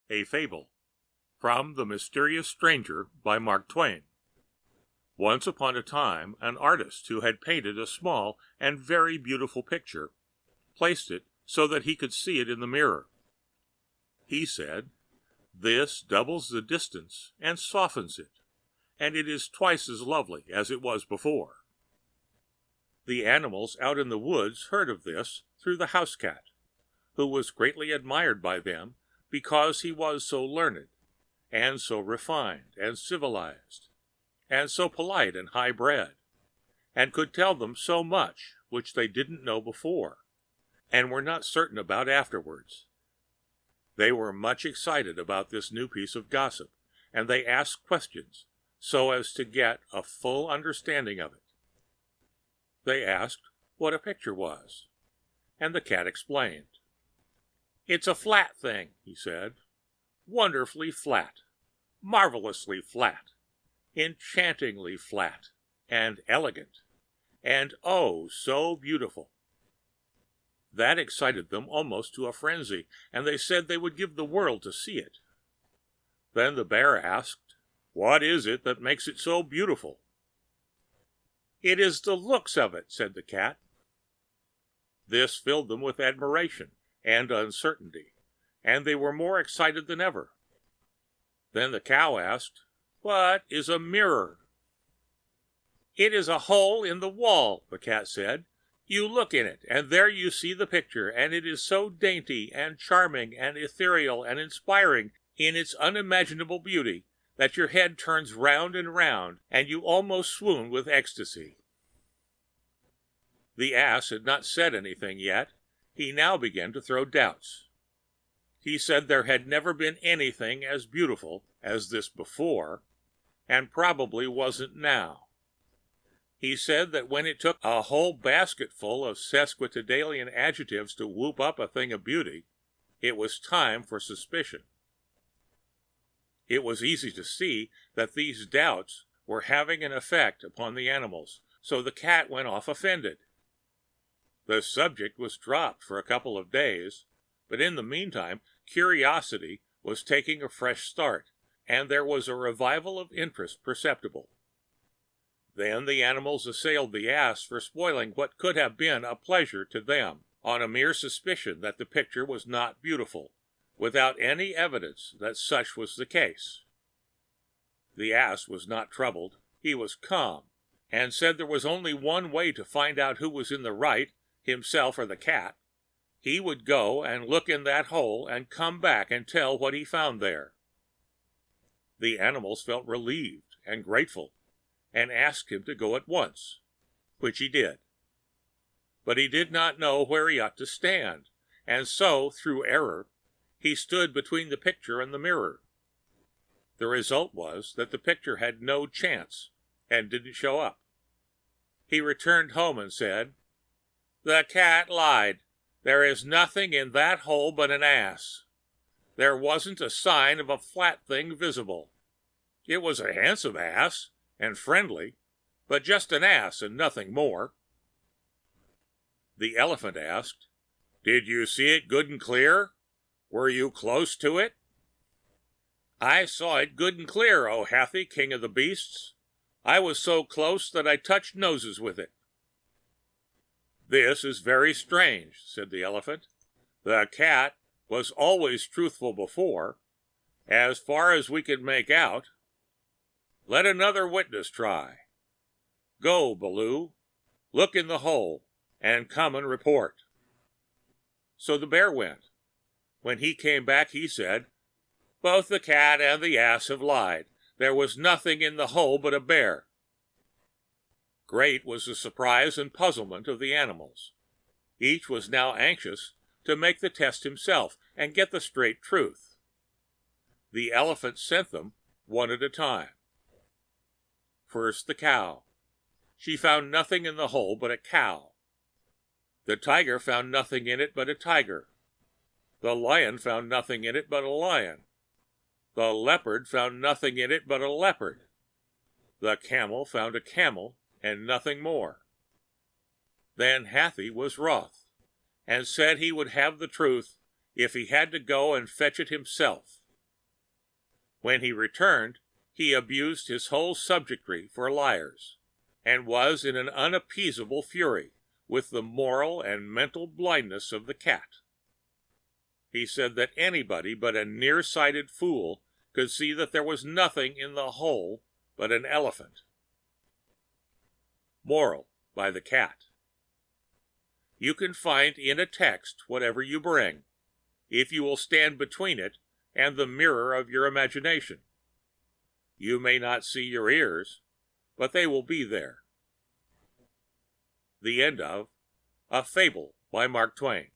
A Fable from The Mysterious Stranger by Mark Twain. Once upon a time, an artist who had painted a small and very beautiful picture placed it so that he could see it in the mirror. He said, "This doubles the distance and softens it, and it is twice as lovely as it was before." The animals out in the woods heard of this through the house cat, who was greatly admired by them because he was so learned, and so refined and civilized, and so polite and high-bred, and could tell them so much which they didn't know before, and were not certain about afterwards. They were much excited about this new piece of gossip, and they asked questions so as to get a full understanding of it. They asked what a picture was, and the cat explained. "It's a flat thing," he said, "wonderfully flat, marvelously flat, enchantingly flat, and elegant, and oh, so beautiful." That excited them almost to a frenzy, and they said they would give the world to see it. Then the bear asked, "What is it that makes it so beautiful?" "It is the looks of it," said the cat. This filled them with admiration and uncertainty, and they were more excited than ever. Then the cow asked, "What is a mirror?" "It is a hole in the wall," the cat said. "You look in it, and there you see the picture, and it is so dainty and charming and ethereal and inspiring in its unimaginable beauty that your head turns round and round, and you almost swoon with ecstasy." The ass had not said anything yet. He now began to throw doubts. He said there had never been anything as beautiful as this before, and probably wasn't now. He said that when it took a whole basketful of sesquipedalian adjectives to whoop up a thing of beauty, it was time for suspicion. It was easy to see that these doubts were having an effect upon the animals, so the cat went off offended. The subject was dropped for a couple of days, but in the meantime curiosity was taking a fresh start, and there was a revival of interest perceptible. Then the animals assailed the ass for spoiling what could have been a pleasure to them, on a mere suspicion that the picture was not beautiful, without any evidence that such was the case. The ass was not troubled, he was calm, and said there was only one way to find out who was in the right, himself or the cat. He would go and look in that hole and come back and tell what he found there. The animals felt relieved and grateful, and asked him to go at once, which he did. But he did not know where he ought to stand, and so, through error, he stood between the picture and the mirror. The result was that the picture had no chance and didn't show up. He returned home and said, "The cat lied. There is nothing in that hole but an ass. There wasn't a sign of a flat thing visible. It was a handsome ass, and friendly, but just an ass and nothing more." The elephant asked, "Did you see it good and clear? Were you close to it?" "I saw it good and clear, O Hathi, king of the beasts. I was so close that I touched noses with it." "This is very strange," said the elephant. "The cat was always truthful before, as far as we could make out. Let another witness try. Go, Baloo, look in the hole, and come and report." So the bear went. When he came back, he said, "Both the cat and the ass have lied. There was nothing in the hole but a bear." Great was the surprise and puzzlement of the animals. Each was now anxious to make the test himself and get the straight truth. The elephant sent them one at a time. First the cow. She found nothing in the hole but a cow. The tiger found nothing in it but a tiger. The lion found nothing in it but a lion. The leopard found nothing in it but a leopard. The camel found a camel and nothing more. Then Hathi was wroth, and said he would have the truth if he had to go and fetch it himself. When he returned, he abused his whole subjectry for liars, and was in an unappeasable fury with the moral and mental blindness of the cat. He said that anybody but a near-sighted fool could see that there was nothing in the whole but an elephant. Moral by the cat. You can find in a text whatever you bring, if you will stand between it and the mirror of your imagination. You may not see your ears, but they will be there. The end of A Fable by Mark Twain.